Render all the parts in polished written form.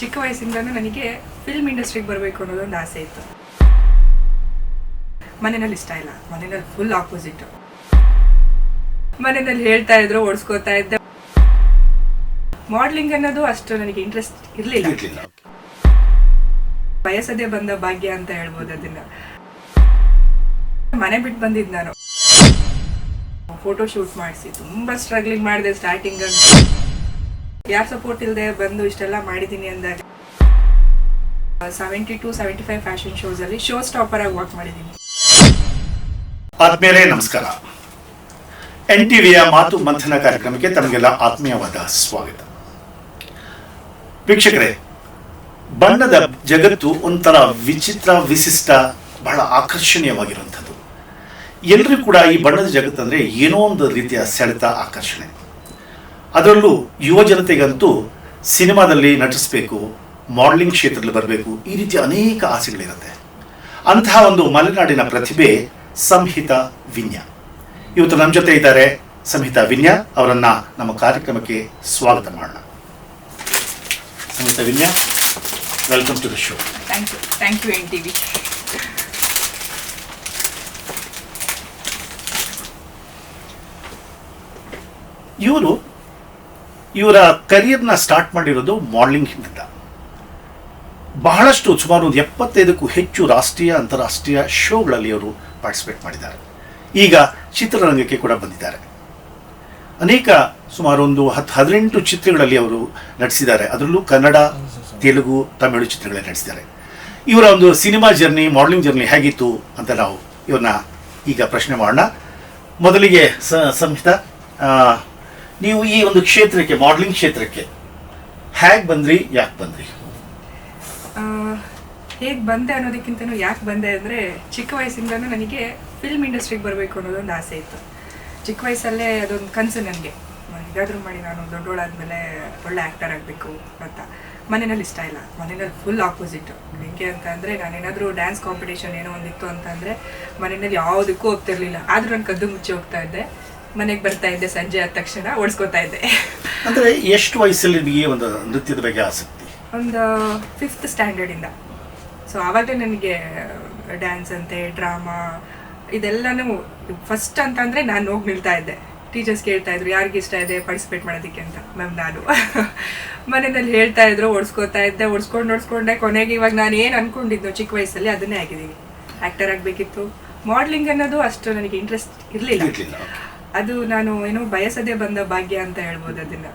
ಚಿಕ್ಕ ವಯಸ್ಸಿಂದನೂ ನನಗೆ ಫಿಲ್ಮ್ ಇಂಡಸ್ಟ್ರಿಗೆ ಬರಬೇಕು ಅನ್ನೋದೊಂದು ಆಸೆ ಇತ್ತು. ಮನೆಯಲ್ಲಿ ಇಷ್ಟ ಇಲ್ಲ, ಮನೆಯಲ್ಲಿ ಫುಲ್ ಆಪೋಸಿಟ್. ಮನೆಯಲ್ಲಿ ಹೇಳ್ತಾ ಇದ್ರು, ಓಡಿಸ್ಕೋತಾ ಇದ್ದೆ. ಮಾಡ್ಲಿಂಗ್ ಅನ್ನೋದು ಅಷ್ಟು ನನಗೆ ಇಂಟ್ರೆಸ್ಟ್ ಇರಲಿಲ್ಲ. ಬಯಸದೇ ಬಂದ ಭಾಗ್ಯ ಅಂತ ಹೇಳ್ಬೋದು ಅದನ್ನ. ಮನೆ ಬಿಟ್ಟು ಬಂದಿದ್ದು ನಾನು. ಫೋಟೋ ಶೂಟ್ ಮಾಡಿಸಿ ತುಂಬಾ ಸ್ಟ್ರಗ್ಲಿಂಗ್ ಮಾಡಿದೆ ಸ್ಟಾರ್ಟಿಂಗ್. ಯಾರು ಸಪೋರ್ಟ್ ಇಲ್ಲದೆ ಬಂದು ಇಷ್ಟೆಲ್ಲ ಮಾಡಿದ್ದೀನಿ ಅಂದಾಗ 72-75 ಫ್ಯಾಷನ್ ಶೋಸ್ ಅಲ್ಲಿ ಶೋ ಸ್ಟಾಪರ್ ಆಗಿ ವರ್ಕ್ ಮಾಡಿದ್ದೀನಿ. ಆತ್ಮೀಯರೇ ನಮಸ್ಕಾರ. NTVಯ ಮಾತು ಮಂಥನ ಕಾರ್ಯಕ್ರಮಕ್ಕೆ ತಮಗೆಲ್ಲ ಆತ್ಮೀಯವಾದ ಸ್ವಾಗತ. ವೀಕ್ಷಕರೇ, ಬಣ್ಣದ ಜಗತ್ತು ಒಂಥರ ವಿಚಿತ್ರ, ವಿಶಿಷ್ಟ, ಬಹಳ ಆಕರ್ಷಣೀಯವಾಗಿರುವಂಥದ್ದು. ಎಲ್ಲರೂ ಕೂಡ ಈ ಬಣ್ಣದ ಜಗತ್ತಂದ್ರೆ ಏನೋ ಒಂದು ರೀತಿಯ ಸೆಳೆತ, ಆಕರ್ಷಣೆ. ಅದರಲ್ಲೂ ಯುವ ಜನತೆಗಂತೂ ಸಿನಿಮಾದಲ್ಲಿ ನಟಿಸಬೇಕು, ಮಾಡಲಿಂಗ್ ಕ್ಷೇತ್ರದಲ್ಲಿ ಬರಬೇಕು, ಈ ರೀತಿಯ ಅನೇಕ ಆಸೆಗಳಿರುತ್ತೆ. ಅಂತಹ ಒಂದು ಮಲೆನಾಡಿನ ಪ್ರತಿಭೆ ಸಂಹಿತಾ ವಿನ್ಯ. ಇವತ್ತು ನಮ್ಮ ಜೊತೆ ಇದ್ದಾರೆ ಸಂಹಿತಾ ವಿನ್ಯ. ಅವರನ್ನ ನಮ್ಮ ಕಾರ್ಯಕ್ರಮಕ್ಕೆ ಸ್ವಾಗತ ಮಾಡೋಣ. Samhita Vinya, welcome to the show. Thank you NTV. ಇವರ ಕರಿಯರ್ನ ಸ್ಟಾರ್ಟ್ ಮಾಡಿರೋದು ಮಾಡಲಿಂಗ್ನಿಂದ. ಬಹಳಷ್ಟು, ಸುಮಾರು 75ಕ್ಕೂ ಹೆಚ್ಚು ರಾಷ್ಟ್ರೀಯ, ಅಂತಾರಾಷ್ಟ್ರೀಯ ಶೋಗಳಲ್ಲಿ ಅವರು ಪಾರ್ಟಿಸಿಪೇಟ್ ಮಾಡಿದ್ದಾರೆ. ಈಗ ಚಿತ್ರರಂಗಕ್ಕೆ ಕೂಡ ಬಂದಿದ್ದಾರೆ. ಅನೇಕ, ಸುಮಾರು ಒಂದು 18 ಚಿತ್ರಗಳಲ್ಲಿ ಅವರು ನಟಿಸಿದ್ದಾರೆ. ಅದರಲ್ಲೂ ಕನ್ನಡ, ತೆಲುಗು, ತಮಿಳು ಚಿತ್ರಗಳಲ್ಲಿ ನಟಿಸಿದ್ದಾರೆ. ಇವರ ಒಂದು ಸಿನಿಮಾ ಜರ್ನಿ, ಮಾಡಲಿಂಗ್ ಜರ್ನಿ ಹೇಗಿತ್ತು ಅಂತ ನಾವು ಇವ್ರನ್ನ ಈಗ ಪ್ರಶ್ನೆ ಮಾಡೋಣ. ಮೊದಲಿಗೆ ಸಂಹಿತಾ, ನೀವು ಈ ಒಂದು ಕ್ಷೇತ್ರಕ್ಕೆ, ಮಾಡಲಿಂಗ್ ಕ್ಷೇತ್ರಕ್ಕೆ ಹೇಗೆ ಬಂದ್ರಿ, ಯಾಕೆ ಬಂದ್ರಿ? ಹೇಗೆ ಬಂದೆ ಅನ್ನೋದಕ್ಕಿಂತನೂ ಯಾಕೆ ಬಂದೆ ಅಂದರೆ, ಚಿಕ್ಕ ವಯಸ್ಸಿಂದನೂ ನನಗೆ ಫಿಲ್ಮ್ ಇಂಡಸ್ಟ್ರಿಗೆ ಬರಬೇಕು ಅನ್ನೋದೊಂದು ಆಸೆ ಇತ್ತು. ಚಿಕ್ಕ ವಯಸ್ಸಲ್ಲೇ ಅದೊಂದು ಕನಸು ನನಗೆ. ಹೇಗಾದರೂ ಮಾಡಿ ನಾನು ದೊಡ್ಡೋಳಾದ್ಮೇಲೆ ಒಳ್ಳೆ ಆ್ಯಕ್ಟರ್ ಆಗಬೇಕು ಅಂತ. ಮನೆಯಲ್ಲಿ ಇಷ್ಟ ಇಲ್ಲ, ಮನೆಯಲ್ಲಿ ಫುಲ್ ಆಪೋಸಿಟ್. ಹೆಂಗೆ ಅಂತ ಅಂದರೆ, ನಾನೇನಾದರೂ ಡ್ಯಾನ್ಸ್ ಕಾಂಪಿಟೇಷನ್ ಏನೋ ಒಂದಿತ್ತು ಅಂತಂದರೆ ಮನೆಯಲ್ಲಿ ಯಾವುದಕ್ಕೂ ಹೋಗ್ತಿರ್ಲಿಲ್ಲ. ಆದರೂ ನಾನು ಕದ್ದು ಮುಚ್ಚಿ ಹೋಗ್ತಾ ಇದ್ದೆ. ಮನೆಗೆ ಬರ್ತಾ ಇದ್ದೆ, ಸಂಜೆ ಆದ ತಕ್ಷಣ ಓಡಿಸ್ಕೋತಾ ಇದ್ದೆ. ಅಂದರೆ ಎಷ್ಟು ವಯಸ್ಸಲ್ಲಿ ನಿಮಗೆ ಒಂದು ನೃತ್ಯದ ಬಗ್ಗೆ ಆಸಕ್ತಿ? ಒಂದು 5th ಸ್ಟ್ಯಾಂಡರ್ಡಿಂದ. ಸೊ ಆವಾಗಲೇ ನನಗೆ ಡ್ಯಾನ್ಸ್ ಅಂತೆ, ಡ್ರಾಮಾ, ಇದೆಲ್ಲನೂ ಫಸ್ಟ್ ಅಂತಂದರೆ ನಾನು ಹೋಗಿ ನಿಲ್ತಾ ಇದ್ದೆ. ಟೀಚರ್ಸ್ ಕೇಳ್ತಾ ಇದ್ರು, ಯಾರಿಗೆ ಇಷ್ಟ ಇದೆ ಪಾರ್ಟಿಸಿಪೇಟ್ ಮಾಡೋದಕ್ಕೆ ಅಂತ. ಮ್ಯಾಮ್ ನಾನು ಮನೆಯಲ್ಲಿ ಹೇಳ್ತಾ ಇದ್ರು, ಓಡಿಸ್ಕೋತಾ ಇದ್ದೆ. ಓಡಿಸ್ಕೊಂಡೆ ಕೊನೆಗೆ ಇವಾಗ ನಾನು ಏನು ಅಂದ್ಕೊಂಡಿದ್ದು ಚಿಕ್ಕ ವಯಸ್ಸಲ್ಲಿ ಅದನ್ನೇ ಆಗಿದ್ದೀನಿ. ಆ್ಯಕ್ಟರ್ ಆಗಬೇಕಿತ್ತು. ಮಾಡಲಿಂಗ್ ಅನ್ನೋದು ಅಷ್ಟು ನನಗೆ ಇಂಟ್ರೆಸ್ಟ್ ಇರಲಿಲ್ಲ. ಅದು ನಾನು ಏನೋ ಬಯಸದೇ ಬಂದ ಭಾಗ್ಯ ಅಂತ ಹೇಳ್ಬೋದು ಅದನ್ನ.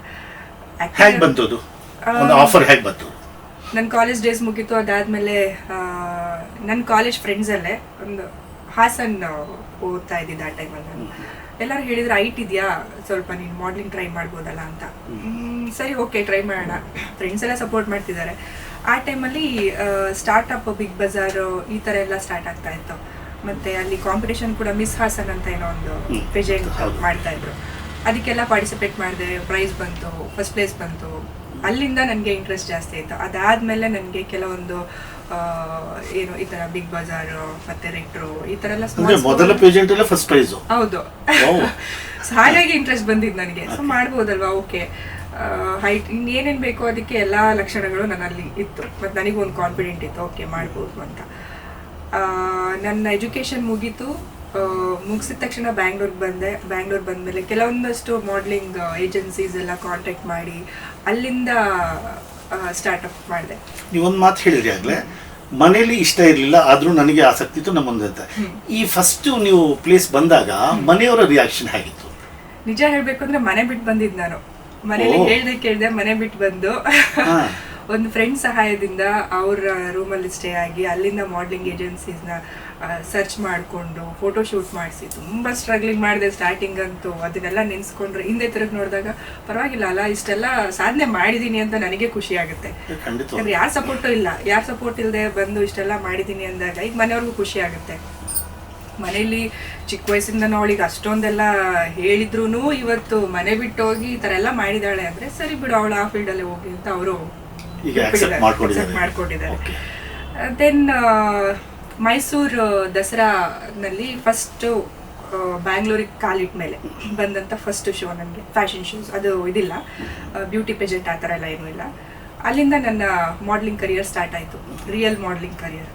ಹೇಗೆ ಬಂತು ಅದು ಆಫರ್? ಹೇಗೆ ಬಂತು? ನನ್ನ ಕಾಲೇಜ್ ಡೇಸ್ ಮುಗೀತು. ಅದಾದಮೇಲೆ ನನ್ನ ಕಾಲೇಜ್ ಫ್ರೆಂಡ್ಸಲ್ಲೇ ಒಂದು ಹಾಸನ್ ಓದ್ತಾ ಇದ್ದಿದ್ದು ಆ ಟೈಮಲ್ಲಿ. ಎಲ್ಲರೂ ಹೇಳಿದ್ರು, ಐಟ್ ಇದೆಯಾ, ಸ್ವಲ್ಪ ನೀನು ಮಾಡಲಿಂಗ್ ಟ್ರೈ ಮಾಡ್ಬೋದಲ್ಲ ಅಂತ. ಸರಿ, ಓಕೆ, ಟ್ರೈ ಮಾಡೋಣ. ಫ್ರೆಂಡ್ಸ್ ಎಲ್ಲ ಸಪೋರ್ಟ್ ಮಾಡ್ತಿದ್ದಾರೆ. ಆ ಟೈಮಲ್ಲಿ ಸ್ಟಾರ್ಟಪ್, ಬಿಗ್ ಬಜಾರ್, ಈ ಥರ ಎಲ್ಲ ಸ್ಟಾರ್ಟ್ ಆಗ್ತಾ ಇತ್ತು. ಮತ್ತು ಅಲ್ಲಿ ಕಾಂಪಿಟೇಷನ್ ಕೂಡ ಮಿಸ್ ಹಾಸನ್ ಅಂತ ಏನೋ ಒಂದು ಪ್ರೆಸೆಂಟ್ ಮಾಡ್ತಾ ಇದ್ರು. ಅದಕ್ಕೆಲ್ಲ ಪಾರ್ಟಿಸಿಪೇಟ್ ಮಾಡಿದೆ. ಪ್ರೈಸ್ ಬಂತು, ಫಸ್ಟ್ ಪ್ಲೇಸ್ ಬಂತು. ಅಲ್ಲಿಂದ ನನಗೆ ಇಂಟ್ರೆಸ್ಟ್ ಜಾಸ್ತಿ ಆಯಿತು. ಅದಾದಮೇಲೆ ನನಗೆ ಕೆಲವೊಂದು ಏನು ಈ ಥರ ಬಿಗ್ ಬಜಾರ್ ಮತ್ತು ರೆಟ್ರೋ, ಈ ಥರ ಎಲ್ಲ ಮೊದಲ ಪ್ರೆಸೆಂಟ್ ಎಲ್ಲ ಫಸ್ಟ್ ಪ್ರೈಸ್. ಹೌದು. ಹಾಗಾಗಿ ಇಂಟ್ರೆಸ್ಟ್ ಬಂದಿದ್ದು ನನಗೆ. ಸೊ ಮಾಡ್ಬೋದಲ್ವಾ, ಓಕೆ, ಹೈಟ್ ಇನ್ನೇನೇನು ಬೇಕೋ ಅದಕ್ಕೆ ಎಲ್ಲ ಲಕ್ಷಣಗಳು ನನ್ನಲ್ಲಿ ಇತ್ತು. ಮತ್ತು ನನಗೊಂದು ಕಾನ್ಫಿಡೆಂಟ್ ಇತ್ತು, ಓಕೆ ಮಾಡ್ಬೋದು ಅಂತ. ನನ್ನ ಎಜುಕೇಷನ್ ಮುಗೀತು. ಮುಗಿಸಿದ ತಕ್ಷಣ ಬ್ಯಾಂಗ್ಳೂರ್ಗೆ ಬಂದೆ. ಬ್ಯಾಂಗ್ಳೂರ್ ಬಂದಮೇಲೆ ಕೆಲವೊಂದಷ್ಟು ಮಾಡಲಿಂಗ್ ಏಜೆನ್ಸೀಸ್ ಎಲ್ಲ ಕಾಂಟ್ಯಾಕ್ಟ್ ಮಾಡಿ ಅಲ್ಲಿಂದ ಸ್ಟಾರ್ಟಪ್ ಮಾಡಿದೆ. ನೀವೊಂದು ಮಾತು ಹೇಳಿದ್ರಿ ಆಗಲೇ, ಮನೇಲಿ ಇಷ್ಟ ಇರಲಿಲ್ಲ, ಆದರೂ ನನಗೆ ಆಸಕ್ತಿ ಇತ್ತು ನಮ್ಮೊಂದಂತ. ಈ ಫಸ್ಟ್ ನೀವು ಪ್ಲೇಸ್ ಬಂದಾಗ ಮನೆಯವರ ರಿಯಾಕ್ಷನ್ ಹೇಗಿತ್ತು? ನಿಜ ಹೇಳಬೇಕು ಅಂದರೆ ಮನೆ ಬಿಟ್ಟು ಬಂದಿದ್ದು ನಾನು. ಮನೇಲಿ ಕೇಳಿದೆ, ಮನೆ ಬಿಟ್ಟು ಬಂದು ಒಂದು ಫ್ರೆಂಡ್ ಸಹಾಯದಿಂದ ಅವ್ರ ರೂಮಲ್ಲಿ ಸ್ಟೇ ಆಗಿ ಅಲ್ಲಿಂದ ಮಾಡಲಿಂಗ್ ಏಜೆನ್ಸೀಸ್ನ ಸರ್ಚ್ ಮಾಡಿಕೊಂಡು ಫೋಟೋ ಶೂಟ್ ಮಾಡಿಸಿ ತುಂಬ ಸ್ಟ್ರಗ್ಲಿಂಗ್ ಮಾಡಿದೆ ಸ್ಟಾರ್ಟಿಂಗ್ ಅಂತೂ. ಅದನ್ನೆಲ್ಲ ನೆನೆಸ್ಕೊಂಡ್ರೆ ಹಿಂದೆ ತಿರುಗಿ ನೋಡಿದಾಗ ಪರವಾಗಿಲ್ಲ ಅಲ್ಲ, ಇಷ್ಟೆಲ್ಲ ಸಾಧನೆ ಮಾಡಿದ್ದೀನಿ ಅಂತ ನನಗೆ ಖುಷಿ ಆಗುತ್ತೆ. ಯಾಕಂದ್ರೆ ಯಾರ ಸಪೋರ್ಟ್ ಇಲ್ಲದೆ ಬಂದು ಇಷ್ಟೆಲ್ಲ ಮಾಡಿದ್ದೀನಿ ಅಂದಾಗ ಈಗ ಮನೆಯವ್ರಿಗೂ ಖುಷಿ ಆಗುತ್ತೆ. ಮನೇಲಿ ಚಿಕ್ಕ ವಯಸ್ಸಿಂದ ಅವಳಿಗೆ ಅಷ್ಟೊಂದೆಲ್ಲ ಹೇಳಿದ್ರು ಇವತ್ತು ಮನೆ ಬಿಟ್ಟು ಹೋಗಿ ಈ ಥರ ಎಲ್ಲ ಮಾಡಿದಾಳೆ ಅಂದರೆ ಸರಿ ಬಿಡು, ಅವಳು ಆ ಫೀಲ್ಡಲ್ಲೇ ಹೋಗಿ ಅಂತ ಅವರು ಮಾಡ್ಕೊಂಡಿದ್ದಾರೆ. ದೆನ್ ಮೈಸೂರು ದಸರಾನಲ್ಲಿ ಫಸ್ಟು ಬ್ಯಾಂಗ್ಳೂರಿಗೆ ಕಾಲಿಟ್ಟ ಮೇಲೆ ಬಂದಂಥ ಫಸ್ಟ್ ಶೋ ನನಗೆ ಫ್ಯಾಷನ್ ಶೋಸ್. ಅದು ಇದಿಲ್ಲ, ಬ್ಯೂಟಿ ಪೆಜೆಂಟ್ ಆ ಥರ ಎಲ್ಲ ಏನೂ ಇಲ್ಲ. ಅಲ್ಲಿಂದ ನನ್ನ ಮಾಡ್ಲಿಂಗ್ ಕರಿಯರ್ ಸ್ಟಾರ್ಟ್ ಆಯಿತು, ರಿಯಲ್ ಮಾಡ್ಲಿಂಗ್ ಕರಿಯರ್.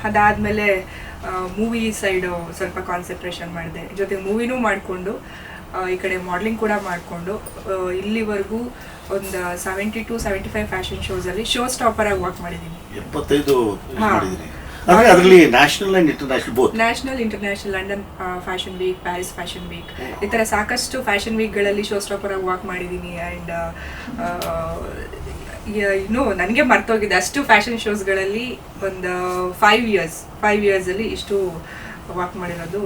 ಅದಾದಮೇಲೆ ಮೂವಿ ಸೈಡು ಸ್ವಲ್ಪ ಕಾನ್ಸಂಟ್ರೇಷನ್ ಮಾಡಿದೆ, ಜೊತೆಗೆ ಮೂವಿನೂ ಮಾಡಿಕೊಂಡು ಈ ಕಡೆ ಮಾಡ್ಲಿಂಗ್ ಕೂಡ ಮಾಡಿಕೊಂಡು ಇಲ್ಲಿವರೆಗೂ ಒಂದು 70 to 75 ಫ್ಯಾಷನ್ ಶೋಸಲ್ಲಿ ಶೋ ಸ್ಟಾಪರ್ ಆಗಿ ವರ್ಕ್ ಮಾಡಿದ್ದೀನಿ. 75 ಮಾಡಿದ್ದೀನಿ. ಅಂದರೆ ಅದರಲ್ಲಿ national and international both? National, international, London fashion week, Paris fashion week, ಈ ಥರ ಸಾಕಷ್ಟು ಫ್ಯಾಷನ್ ವೀಕ್ಗಳಲ್ಲಿ ಶೋ ಸ್ಟಾಪರ್ ಆಗಿ ವರ್ಕ್ ಮಾಡಿದ್ದೀನಿ. ಆ್ಯಂಡ್ ಇನ್ನೂ ನನಗೆ ಮರ್ತೋಗಿದೆ ಅಷ್ಟು ಫ್ಯಾಷನ್ ಶೋಸ್ಗಳಲ್ಲಿ ಒಂದು 5 ಇಯರ್ಸಲ್ಲಿ ಇಷ್ಟು ವರ್ಕ್ ಮಾಡಿರೋದು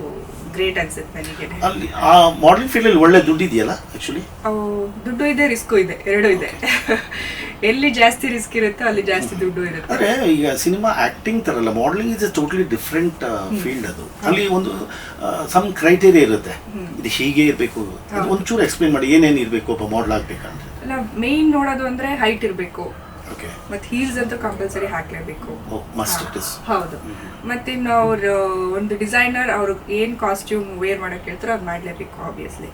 ಗ್ರೇಟ್ ಅನ್ಸುತ್ತೆ ನನಗೆ. ಅಲ್ಲಿ ಆ ಮಾಡಲಿಂಗ್ ಫೀಲ್ಡಲ್ಲಿ ಒಳ್ಳೆ ದುಡ್ಡು ಇದೆಯಲ್ಲ ಆ್ಯಕ್ಚುಲಿ? ದುಡ್ಡು ಇದೆ, ರಿಸ್ಕು ಇದೆ, ಎರಡೂ ಇದೆ. ಎಲ್ಲಿ ಜಾಸ್ತಿ ರಿಸ್ಕ್ ಇರುತ್ತೋ ಅಲ್ಲಿ ಜಾಸ್ತಿ ದುಡ್ಡು ಇರುತ್ತೆ. ಅಂದರೆ ಈಗ ಸಿನಿಮಾ ಆ್ಯಕ್ಟಿಂಗ್ ಥರಲ್ಲ, modelling is a totally different field. ಅದು ಅಲ್ಲಿ ಒಂದು ಸಮ್ ಕ್ರೈಟೇರಿಯಾ ಇರುತ್ತೆ, ಇದು ಹೀಗೆ ಇರಬೇಕು. ಅದು ಒಂಚೂರು ಎಕ್ಸ್ಪ್ಲೇನ್ ಮಾಡಿ, ಏನೇನು ಇರಬೇಕು ಒಬ್ಬ ಮಾಡಲ್ ಆಗಬೇಕಂದ್ರೆ? ನಾವು ಮೇಯ್ನ್ ನೋಡೋದು ಅಂದರೆ ಹೈಟ್ ಇರಬೇಕು, ಮತ್ತು ಹೀಲ್ಸ್ ಅಂತೂ ಕಂಪಲ್ಸರಿ ಹಾಕಲೇಬೇಕು. ಹೌದು. ಮತ್ತಿನ್ನು ಅವರು ಒಂದು ಡಿಸೈನರ್ ಅವರು ಏನು ಕಾಸ್ಟ್ಯೂಮ್ ವೇರ್ ಮಾಡೋಕ್ಕೆ ಹೇಳ್ತಾರೋ ಅದು ಮಾಡಲೇಬೇಕು ಆಬ್ವಿಯಸ್ಲಿ.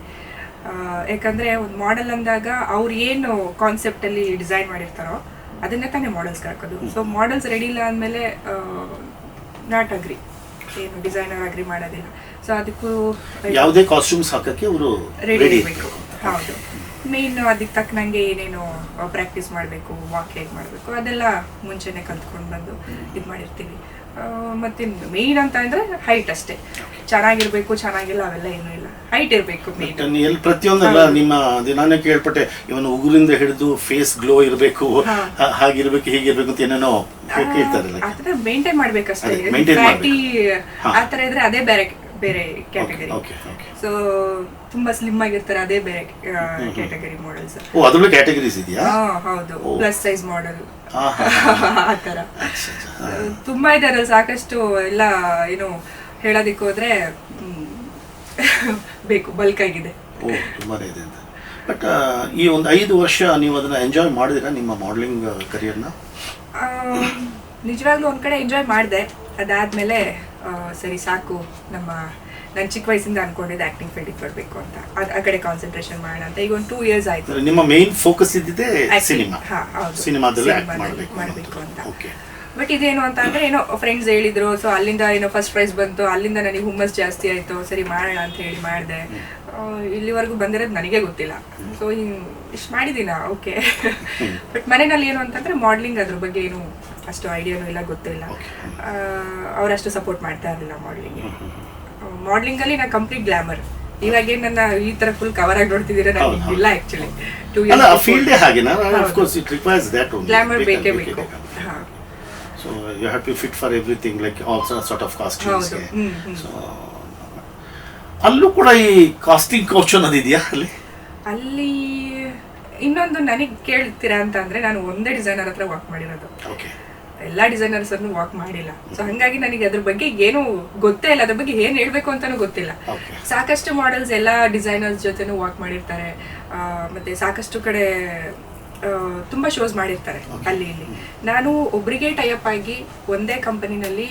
ಯಾಕಂದರೆ ಒಂದು ಮಾಡೆಲ್ ಅಂದಾಗ ಅವ್ರು ಏನು ಕಾನ್ಸೆಪ್ಟಲ್ಲಿ ಡಿಸೈನ್ ಮಾಡಿರ್ತಾರೋ ಅದನ್ನೇ ತಾನೇ ಮಾಡೆಲ್ಸ್ಗೆ ಹಾಕೋದು. ಸೊ ಮಾಡೆಲ್ಸ್ ರೆಡಿ ಇಲ್ಲ ಅಂದಮೇಲೆ ನಾಟ್ ಅಗ್ರಿ, ಏನು ಡಿಸೈನರ್ ಅಗ್ರಿ ಮಾಡೋದಿಲ್ಲ. ಸೊ ಅದಕ್ಕೂ ಯಾವುದೇ ಕಾಸ್ಟ್ಯೂಮ್ಸ್ ಹಾಕೋಕ್ಕೆ ಅವರು ರೆಡಿ ಇರಬೇಕು. ಹೌದು. ಮೇನ್ ಅದಕ್ಕೆ ತಕ್ಕನಂಗೆ ಏನೇನು ಪ್ರಾಕ್ಟೀಸ್ ಮಾಡಬೇಕು, ವಾಕ್ ಹೇಗೆ ಮಾಡಬೇಕು ಅದೆಲ್ಲ ಮುಂಚೆನೇ ಕಲ್ತ್ಕೊಂಡು ಬಂದು ಇದು ಮಾಡಿರ್ತೀವಿ. ಮತ್ತು ಮೇಯ್ನ್ ಅಂತ ಅಂದರೆ ಹೈಟ್ ಅಷ್ಟೇ. ಚೆನ್ನಾಗಿರ್ಬೇಕು, ಚೆನ್ನಾಗಿಲ್ಲ ಅವೆಲ್ಲ ಏನೂ ಇಲ್ಲ, ಹೈಟ್ ಇರಬೇಕು ಮೇನ್. ಎಲ್ಲಿ ಪ್ರತಿಯೊಂದೆಲ್ಲ ನಿಮ್ಮ ದಿನಾನೇ ಕೇಳ್ಪಟ್ಟೆ, ಇವನು ಉಗುರಿಂದ ಹಿಡಿದು ಫೇಸ್ ಗ್ಲೋ ಇರಬೇಕು, ಹಾಗಿರ್ಬೇಕು, ಹೀಗಿರ್ಬೇಕು ಅಂತ ಏನೇನೋ ಕೇಳ್ತಾರೆ. ಆ ಥರ ಮೇಂಟೈನ್ ಮಾಡಬೇಕಷ್ಟೇ. ಫ್ಯಾಟಿ ಆ ಥರ ಇದ್ರೆ ಅದೇ ಬೇರೆ ಕ್ಯಾಟಗರಿ. ಸೊ ತುಂಬಾ ಸ್ಲಿಮ್ ಆಗಿರ್ತಾರೆ, ಅದೇ ಬೇರೆ ಕ್ಯಾಟಗರಿ ಮಾಡೆಲ್ಸ್. ಅದರಲ್ಲೂ ಕ್ಯಾಟಗರೀಸ್ ಇದೆಯಾ? ಹೌದು, ಪ್ಲಸ್ ಸೈಜ್ ಮಾಡೆಲ್ ಆ ಥರ ತುಂಬಾ ಇದೆ. ಅದ್ರಲ್ಲಿ ಸಾಕಷ್ಟು ಎಲ್ಲ ಏನು ಹೇಳೋದಕ್ಕೆ ಹೋದ್ರೆ ಬೇಕು, ಬಲ್ಕ್ ಆಗಿದೆ. ತುಂಬಾನೇ ಇದೆ ಅಂತ. ಬಟ್ ಈ ಒಂದು 5 ವರ್ಷ ನೀವು ಅದನ್ನ ಎಂಜಾಯ್ ಮಾಡಿದಿರಾ ನಿಮ್ಮ ಮಾಡಲಿಂಗ್ ಕರಿಯರ್ನ? ನಿಜವಾಗ್ಲೂ ಒಂದ್ ಕಡೆ ಎಂಜಾಯ್ ಮಾಡಿದೆ. ಅದಾದ್ಮೇಲೆ ಸರಿ ಸಾಕು, ನಾನು ಚಿಕ್ಕ ವಯಸ್ಸಿಂದ ಅನ್ಕೊಂಡಿದ್ದೆ ಆಕ್ಟಿಂಗ್ ಫೀಲ್ಡಿಗೆ ಬರಬೇಕು ಅಂತ, ಆ ಕಡೆ ಕಾನ್ಸಂಟ್ರೇಷನ್ ಮಾಡೋಣ ಅಂತ. ಈಗ ಒಂದು 2 years ಆಯ್ತು. ನಿಮ್ಮ ಮೇನ್ ಫೋಕಸ್ ಇದ್ದಿದೆ ಸಿನಿಮಾ, ಸಿನಿಮಾದಲ್ಲಿ ಮಾಡಬೇಕು ಅಂತ. ಬಟ್ ಇದೇನು ಅಂತ ಅಂದ್ರೆ ಏನೋ ಫ್ರೆಂಡ್ಸ್ ಹೇಳಿದ್ರು, ಸೊ ಅಲ್ಲಿಂದ ಏನೋ ಫಸ್ಟ್ ಪ್ರೈಸ್ ಬಂತು, ಅಲ್ಲಿಂದ ನನಗೆ ಹುಮ್ಮಸ್ ಜಾಸ್ತಿ ಆಯ್ತು, ಸರಿ ಮಾಡೋಣ ಅಂತ ಹೇಳಿ ಮಾಡಿದೆ. ಇಲ್ಲಿವರೆಗೂ ಬಂದಿರೋದು ನನಗೆ ಗೊತ್ತಿಲ್ಲ. ಸೊ ಇಷ್ಟು ಮಾಡಿದ್ದೀನ, ಓಕೆ. ಬಟ್ ಮನೆಯಲ್ಲಿ ಏನು ಅಂತಂದ್ರೆ ಮಾಡ್ಲಿಂಗ್ ಅದ್ರ ಬಗ್ಗೆ ಏನು ಅಷ್ಟು ಐಡಿಯಾನೂ ಇಲ್ಲ, ಗೊತ್ತಿಲ್ಲ. ಅವರಷ್ಟು ಸಪೋರ್ಟ್ ಮಾಡ್ತಾ ಇರಲಿಲ್ಲ ಮಾಡ್ಲಿಂಗಲ್ಲಿ ನಾನು ಕಂಪ್ಲೀಟ್ ಗ್ಲಾಮರ್. ಇವಾಗ ನನ್ನ ಈ ತರ ಫುಲ್ ಕವರ್ ಆಗಿ ನೋಡ್ತಿದ್ದೀರಾ, ನನಗೆ ಇಲ್ಲ ಆಕ್ಚುಲಿ. 2 years ಗ್ಲಾಮರ್ ಬೇಕೇ ಬೇಕು. So you have to fit for everything, like all sort of costumes. So ಅಲ್ಲೂ ಕೂಡ ಈ ಕಾಸ್ಟಿಂಗ್ ಕೌಚ್ ಅನ್ನೋದು ಇದೆಯಾ ಅಲ್ಲಿ? ಇನ್ನೊಂದು ನನಗೆ ಕೇಳ್ತೀರಾ ಅಂತ ಅಂದ್ರೆ, ನಾನು ಒಂದೇ ಡಿಸೈನರ್ ಹತ್ರ ವರ್ಕ್ ಮಾಡಿರೋದು, ಎಲ್ಲ ಡಿಸೈನರ್ಸ್ ಅನ್ನು ವರ್ಕ್ ಮಾಡಿಲ್ಲ. ಸೊ ಹಂಗಾಗಿ ನನಗೆ ಅದ್ರ ಬಗ್ಗೆ ಏನು ಗೊತ್ತೇ ಇಲ್ಲ, ಅದ್ರ ಬಗ್ಗೆ ಏನ್ ಹೇಳ್ಬೇಕು ಅಂತಾನು ಗೊತ್ತಿಲ್ಲ. ಸಾಕಷ್ಟು ಮಾಡೆಲ್ಸ್ ಎಲ್ಲ ಡಿಸೈನರ್ಸ್ ಜೊತೆನೂ ವರ್ಕ್ ಮಾಡಿರ್ತಾರೆ, ಮತ್ತೆ ಸಾಕಷ್ಟು ಕಡೆ ತುಂಬಾ ಶೋಸ್ ಮಾಡಿರ್ತಾರೆ ಅಲ್ಲಿ ಇಲ್ಲಿ. ನಾನು ಒಬ್ರಿಗೆ ಟೈಅಪ್ ಆಗಿ ಒಂದೇ ಕಂಪನಿನಲ್ಲಿ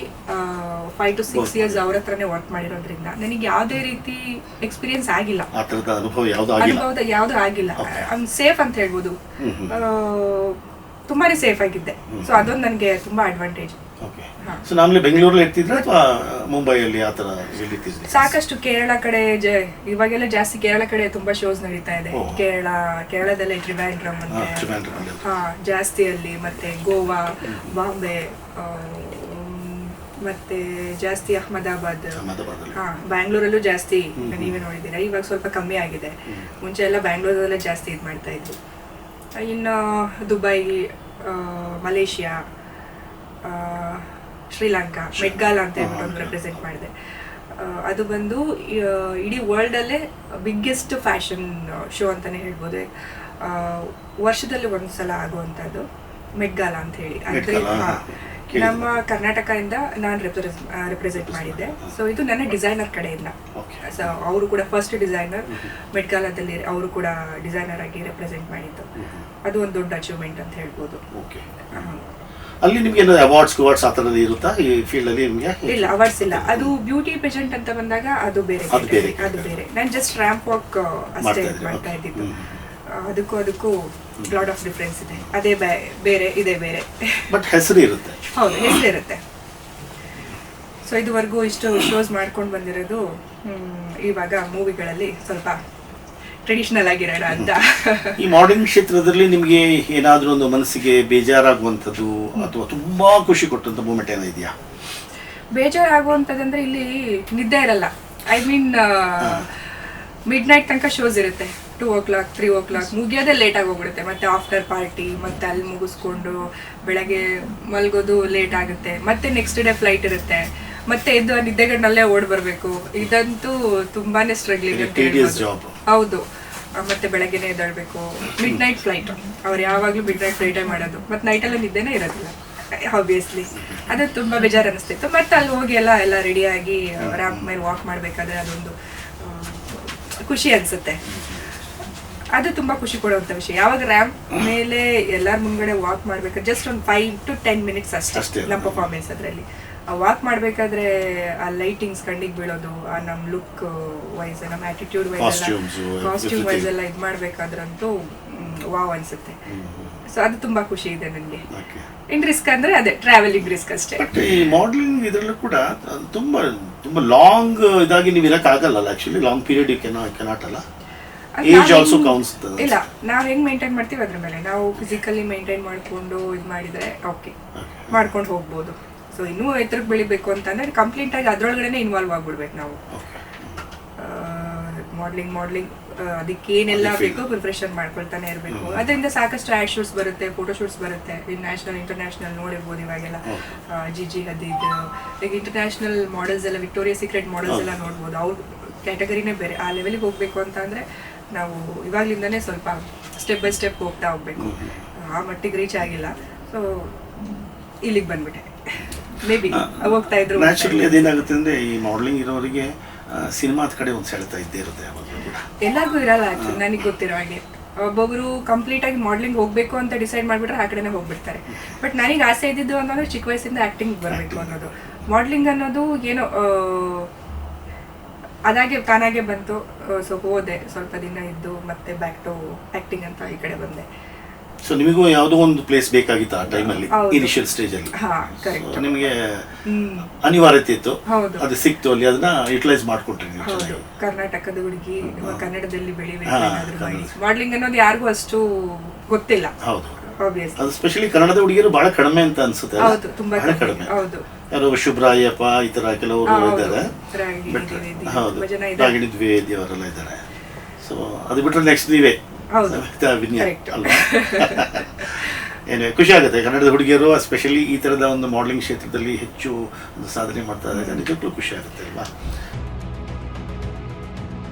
5 to 6 years ಅವ್ರ ಹತ್ರನೇ ವರ್ಕ್ ಮಾಡಿರೋದ್ರಿಂದ ನನಗೆ ಯಾವುದೇ ರೀತಿ ಎಕ್ಸ್ಪೀರಿಯನ್ಸ್ ಆಗಿಲ್ಲ, ಅನುಭವ ಯಾವ್ದು ಆಗಿಲ್ಲ. ಸೇಫ್ ಅಂತ ಹೇಳ್ಬೋದು, ತುಂಬಾನೇ ಸೇಫ್ ಆಗಿದ್ದೆ. ಸೊ ಅದೊಂದು ನನಗೆ ತುಂಬಾ ಅಡ್ವಾಂಟೇಜ್. ಸೊ ನಾರ್ಮಲಿ ಬೆಂಗಳೂರಲ್ಲಿ ಇರ್ತಿದ್ರೆ ಅಥವಾ ಮುಂಬೈಯಲ್ಲಿ ಆ ಥರ ಇರ್ತಿದ್ರಿ? ಸಾಕಷ್ಟು ಕೇರಳ ಕಡೆ, ಇವಾಗೆಲ್ಲ ಜಾಸ್ತಿ ಕೇರಳ ಕಡೆ ತುಂಬಾ ಶೋಸ್ ನಡೀತಾ ಇದೆ. ಕೇರಳದಲ್ಲೇ ಟ್ರಿವ್ಯಾಂಡ್ರಮ್ ಅಂತ ಜಾಸ್ತಿ ಅಲ್ಲಿ, ಮತ್ತೆ ಗೋವಾ, ಬಾಂಬೆ, ಮತ್ತೆ ಜಾಸ್ತಿ ಅಹಮದಾಬಾದ್, ಬ್ಯಾಂಗ್ಳೂರಲ್ಲೂ ಜಾಸ್ತಿ ನೀವೇ ನೋಡಿದ್ದೀರಾ. ಇವಾಗ ಸ್ವಲ್ಪ ಕಮ್ಮಿ ಆಗಿದೆ, ಮುಂಚೆ ಎಲ್ಲ ಬ್ಯಾಂಗ್ಳೂರಲ್ಲೇ ಜಾಸ್ತಿ ಇದು ಮಾಡ್ತಾ ಇದ್ರು. ಇನ್ನು ದುಬೈ, ಮಲೇಷಿಯಾ, ಶ್ರೀಲಂಕಾ, ಮೆಟ್ಗಾಲಾ ಅಂತ ಹೇಳ್ಬಿಟ್ಟು ಒಂದು ರೆಪ್ರೆಸೆಂಟ್ ಮಾಡಿದೆ. ಅದು ಬಂದು ಇಡೀ ವರ್ಲ್ಡಲ್ಲೇ ಬಿಗ್ಗೆಸ್ಟ್ ಫ್ಯಾಷನ್ ಶೋ ಅಂತಲೇ ಹೇಳ್ಬೋದು. ವರ್ಷದಲ್ಲಿ ಒಂದ್ಸಲ ಆಗುವಂಥದ್ದು ಮೆಟ್ಗಾಲಾ ಅಂತ ಹೇಳಿ. ಅಂದರೆ ನಮ್ಮ ಕರ್ನಾಟಕದಿಂದ ನಾನು ರೆಪ್ರೆಸೆಂಟ್ ಮಾಡಿದ್ದೆ. ಸೊ ಇದು ನನ್ನ ಡಿಸೈನರ್ ಕಡೆಯಿಂದ. ಸೊ ಅವರು ಕೂಡ ಫಸ್ಟ್ ಡಿಸೈನರ್ ಮೆಟ್ಗಾಲಾದಲ್ಲಿ, ಅವರು ಕೂಡ ಡಿಸೈನರ್ ಆಗಿ ರೆಪ್ರೆಸೆಂಟ್ ಮಾಡಿದ್ದು. ಅದು ಒಂದು ದೊಡ್ಡ ಅಚೀವ್ಮೆಂಟ್ ಅಂತ ಹೇಳ್ಬೋದು. ಅಲ್ಲಿ ನಿಮ್ಗೆ ಅವಾರ್ಡ್ಸ್ ಆ ಥರದ್ದು ಇರುತ್ತಾ ಈ ಫೀಲ್ಡ್ ಅಲ್ಲಿ? ನಿಮಗೆ ಇಲ್ಲ, ಅವಾರ್ಡ್ಸ್ ಇಲ್ಲ. ಅದು ಬ್ಯೂಟಿ ಪೇಜೆಂಟ್ ಅಂತ ಬಂದಾಗ ಅದು ಬೇರೆ. ನಾನು ಜಸ್ಟ್ ರ್ಯಾಂಪ್ ವಾಕ್ ಅಷ್ಟೇ ಮಾಡ್ತಾ ಇದ್ದಿದ್ದು. ಅದಕ್ಕೂ ಲಾಟ್ ಆಫ್ ಡಿಫ್ರೆನ್ಸ್ ಇದೆ. ಅದೇ ಬೇರೆ ಇದೇ ಬೇರೆ. ಬಟ್ ಹೆಸರು ಇರುತ್ತೆ. ಹೌದು, ಹೆಸರಿರುತ್ತೆ. ಸೊ ಇದುವರೆಗೂ ಇಷ್ಟು ಶೋಸ್ ಮಾಡ್ಕೊಂಡು ಬಂದಿರೋದು, ಇವಾಗ ಮೂವಿಗಳಲ್ಲಿ ಸ್ವಲ್ಪ ಟ್ರೆಡಿಷನಲ್ ಆಗಿರೋಣ ಅಂತ. ಈ ಮಾಡರ್ನ್ ಕ್ಷೇತ್ರದಲ್ಲಿ ನಿಮಗೆ ಏನಾದರೂ ಒಂದು ಮನಸ್ಸಿಗೆ ಬೇಜಾರಾಗುವಂಥದ್ದು ಅಥವಾ ತುಂಬಾ ಖುಷಿ ಕೊಟ್ಟಂತ ಮೂಮೆಂಟ್ ಏನೋ ಇದೆಯಾ? ಬೇಜಾರಾಗುವಂಥದ್ದಂದ್ರೆ ಇಲ್ಲಿ ನಿದ್ದೆ ಇರಲ್ಲ. ಐ ಮೀನ್ ಮಿಡ್ ನೈಟ್ ತನಕ ಶೋಸ್ ಇರುತ್ತೆ. 2 o'clock 3 o'clock ಮುಗಿಯೋದೇ ಲೇಟಾಗಿ ಹೋಗ್ಬಿಡುತ್ತೆ. ಮತ್ತೆ ಆಫ್ಟರ್ ಪಾರ್ಟಿ, ಮತ್ತೆ ಅಲ್ಲಿ ಮುಗಿಸ್ಕೊಂಡು ಬೆಳಗ್ಗೆ ಮಲ್ಗೋದು ಲೇಟ್ ಆಗುತ್ತೆ. ಮತ್ತೆ ನೆಕ್ಸ್ಟ್ ಡೇ ಫ್ಲೈಟ್ ಇರುತ್ತೆ. ಮತ್ತೆ ಎದ್ದು ನಿದ್ದೆಗಣ್ಣಲ್ಲೇ ಓಡ್ ಬರಬೇಕು. ಇದಂತೂ ತುಂಬಾನೇ ಸ್ಟ್ರಗ್ಲಿಂಗ್ ಅಂತ ಹೇಳ್ಬೋದು. ಹೌದು. ಮತ್ತೆ ಬೆಳಗ್ಗೆನೆ ಎದ್ದೇಳ್ಬೇಕು. ಮಿಡ್ ನೈಟ್ ಫ್ಲೈಟ್, ಅವ್ರು ಯಾವಾಗಲೂ ಮಿಡ್ ನೈಟ್ ಫ್ಲೈಟೇ ಮಾಡೋದು. ಮತ್ತೆ ನೈಟಲ್ಲಿ ನಿದ್ದೆನೇ ಇರೋದಿಲ್ಲ ಆಬ್ವಿಯಸ್ಲಿ. ಅದು ತುಂಬ ಬೇಜಾರು ಅನಿಸ್ತಿತ್ತು. ಮತ್ತೆ ಅಲ್ಲಿ ಹೋಗಿ ಎಲ್ಲ ರೆಡಿಯಾಗಿ ರ್ಯಾಂಪ್ ಮೇಲೆ ವಾಕ್ ಮಾಡಬೇಕಾದ್ರೆ ಅದೊಂದು ಖುಷಿ ಅನಿಸುತ್ತೆ. ಅದು ತುಂಬ ಖುಷಿ ಕೊಡುವಂಥ ವಿಷಯ. ಯಾವಾಗ ರ್ಯಾಂಪ್ ಮೇಲೆ ಎಲ್ಲರ ಮುಂದ್ಗಡೆ ವಾಕ್ ಮಾಡಬೇಕಾದ್ರೆ ಜಸ್ಟ್ ಒಂದು 5 to 10 minutes ಅಷ್ಟೇ ನಮ್ಮ ಪರ್ಫಾರ್ಮೆನ್ಸ್. ಅದರಲ್ಲಿ ವಾಕ್ ಮಾಡಬೇಕಾದ್ರೆ ಆ ಲೈಟಿಂಗ್ಸ್ ಕಣ್ಣಿಗೆ ಬೀಳೋದು, ಆ ನಮ್ಮ ಲುಕ್ ವೈಸ್, ನಮ್ಮ ಆಟಿಟ್ಯೂಡ್ ವೈಸ್, ಕಾಸ್ಟ್ಯೂಮ್ ವೈಸ್ ಎಲ್ಲ ಇದು ಮಾಡಬೇಕಾದ್ರಂತೂ ವಾವ್ ಅನಿಸುತ್ತೆ. ಸೊ ಅದು ತುಂಬ ಖುಷಿ ಇದೆ ನನಗೆ. ಇನ್ ರಿಸ್ಕ್ ಅಂದರೆ ಅದೇ ಟ್ರಾವೆಲಿಂಗ್ ರಿಸ್ಕ್ ಅಷ್ಟೇ. ಈ ಮಾಡಲಿಂಗ್ ಇದರಲ್ಲೂ ಕೂಡ ತುಂಬ ತುಂಬ ಲಾಂಗ್ ಇದಾಗಿ ನೀವು ಇರೋಕ್ಕಾಗಲ್ಲ. Actually long period you cannot ಅಲ್ಲ. Age also counts. ಇಲ್ಲ, ನಾವು ಹೆಂಗ್ ಮೇಂಟೈನ್ ಮಾಡ್ತೀವಿ ಅದ್ರ ಮೇಲೆ. ನಾವು ಫಿಸಿಕಲಿ ಮೇಂಟೈನ್ ಮಾಡಿಕೊಂಡು ಇದು ಮಾಡಿದ್ರೆ ಓಕೆ ಮಾಡ್ಕೊಂಡು ಹೋಗ್ಬೋದು. ಸೊ ಇನ್ನೂ ಎತ್ತರಕ್ಕೆ ಬೆಳಿಬೇಕು ಅಂತಂದ್ರೆ ಕಂಪ್ಲೀಟ್ ಆಗಿ ಅದ್ರೊಳಗಡೆ ಇನ್ವಾಲ್ವ್ ಆಗ್ಬಿಡ್ಬೇಕು ನಾವು. ಮಾಡ್ಲಿಂಗ್ ಅದಕ್ಕೆ ಏನೆಲ್ಲ ಬೇಕೋ ಪ್ರಿಪ್ರೇಷನ್ ಮಾಡ್ಕೊಳ್ತಾನೆ ಇರಬೇಕು. ಅದರಿಂದ ಸಾಕಷ್ಟು ಆ್ಯಡ್ ಶೂಟ್ಸ್ ಬರುತ್ತೆ, ಫೋಟೋ ಶೂಟ್ಸ್ ಬರುತ್ತೆ. ನ್ಯಾಷನಲ್ ಇಂಟರ್ನ್ಯಾಷನಲ್ ನೋಡಿರ್ಬೋದು ಇವಾಗೆಲ್ಲ. ಜಿಜಿ ಹದೀದ್, ಈಗ ಇಂಟರ್ನ್ಯಾಷನಲ್ ಮಾಡೆಲ್ಸ್ ಎಲ್ಲ, ವಿಕ್ಟೋರಿಯಾ ಸೀಕ್ರೆಟ್ ಮಾಡೆಲ್ಸ್ ಎಲ್ಲ ನೋಡ್ಬೋದು. ಅವ್ರ ಕ್ಯಾಟಗರಿನೇ ಬೇರೆ. ಆ ಲೆವೆಲಿಗೆ ಹೋಗ್ಬೇಕು ಅಂತ ಅಂದರೆ ನಾವು ಇವಾಗಲಿಂದನೇ ಸ್ವಲ್ಪ ಸ್ಟೆಪ್ ಬೈ ಸ್ಟೆಪ್ ಹೋಗ್ತಾ ಹೋಗ್ಬೇಕು. ಆ ಮಟ್ಟಿಗೆ ರೀಚ್ ಆಗಿಲ್ಲ. ಸೊ ಇಲ್ಲಿಗೆ ಬಂದ್ಬಿಟ್ಟೆ. ಮೇ ಬಿ ಹೋಗ್ತಾ ಇದ್ರು. ನ್ಯಾಚುರಲಿ ಅದೇನಾಗುತ್ತೆ ಅಂದರೆ ಈ ಮಾಡಲಿಂಗ್ ಇರೋರಿಗೆ ಸಿನಿಮಾದ ಕಡೆ ಒಂದು ಸೆಳೆತ ಇದ್ದೇ ಇರುತ್ತೆ. ಎಲ್ಲರಿಗೂ ಇರಲ್ಲ ಆ್ಯಕ್ಚುಲಿ, ನನಗೆ ಗೊತ್ತಿರೋ ಹಾಗೆ. ಒಬ್ಬೊಬ್ರು ಕಂಪ್ಲೀಟ್ ಆಗಿ ಮಾಡ್ಲಿಂಗ್ ಹೋಗ್ಬೇಕು ಅಂತ ಡಿಸೈಡ್ ಮಾಡಿಬಿಟ್ರೆ ಆ ಕಡೆನೇ ಹೋಗ್ಬಿಡ್ತಾರೆ. ಬಟ್ ನನಗೆ ಆಸೆ ಇದ್ದಿದ್ದು ಅನ್ನೋದು ಚಿಕ್ಕ ವಯಸ್ಸಿಂದ ಆ್ಯಕ್ಟಿಂಗ್ ಬರಬೇಕು ಅನ್ನೋದು. ಮಾಡ್ಲಿಂಗ್ ಅನ್ನೋದು ಏನೋ ಅದಾಗೆ ತಾನಾಗೆ ಬಂತು. ಸೊ ಹೋದೆ, ಸ್ವಲ್ಪ ದಿನ ಇದ್ದು ಮತ್ತೆ ಬ್ಯಾಕ್ ಟು ಆ್ಯಕ್ಟಿಂಗ್ ಅಂತ ಈ ಕಡೆ ಬಂದೆ. ಸೊ ನಿಮಗೂ ಯಾವುದೋ ಒಂದು ಪ್ಲೇಸ್ ಬೇಕಾಗಿತ್ತು ಆ ಟೈಮಲ್ಲಿ, ಇನಿಷಿಯಲ್ ಸ್ಟೇಜಲ್ಲಿ. ನಿಮಗೆ ಅನಿವಾರ್ಯತೆ ಇತ್ತು, ಅದು ಸಿಕ್ತು, ಅಲ್ಲಿ ಅದನ್ನ ಯುಟಿಲೈಸ್ ಮಾಡ್ಕೊಟ್ರಿ. ಕರ್ನಾಟಕದ ಹುಡುಗಿ ಕನ್ನಡದಲ್ಲಿ ಬೆಳಿಬೇಕು ಮಾಡ್ಲಿಂಗ್ ಅನ್ನೋದು ಯಾರಿಗೂ ಅಷ್ಟು ಗೊತ್ತಿಲ್ಲ. ಹೌದು, ಅದು ಸ್ಪೆಷಲಿ ಕನ್ನಡದ ಹುಡುಗಿಯರು ಬಹಳ ಕಡಿಮೆ ಅಂತ ಅನ್ಸುತ್ತೆ. ಹೌದು, ತುಂಬಾ ಕಡಿಮೆ. ಹೌದು, ಯಾರೋ ಶುಭ್ರಾಯಪ್ಪ ಈ ತರ ಕೆಲವರು ಇದ್ದಾರೆ. ಹೌದು, ರಾಗಿಣಿ ದ್ವಿವೇದಿ ಅವರೆಲ್ಲ ಇದ್ದಾರೆ. ಸೊ ಅದು ಬಿಟ್ಟರೆ ನೆಕ್ಸ್ಟ್ ನೀವೇ ಅಲ್ವಾ? ಏನೇ ಖುಷಿ ಆಗುತ್ತೆ. ಕನ್ನಡದ ಹುಡುಗಿಯರು ಎಸ್ಪೆಷಲಿ ಈ ಥರದ ಒಂದು ಮಾಡಲಿಂಗ್ ಕ್ಷೇತ್ರದಲ್ಲಿ ಹೆಚ್ಚು ಸಾಧನೆ ಮಾಡ್ತಾ ಇದ್ದಾರೆ. ನಿಜಕ್ಕೂ ಖುಷಿ ಆಗುತ್ತೆ ಅಲ್ವಾ?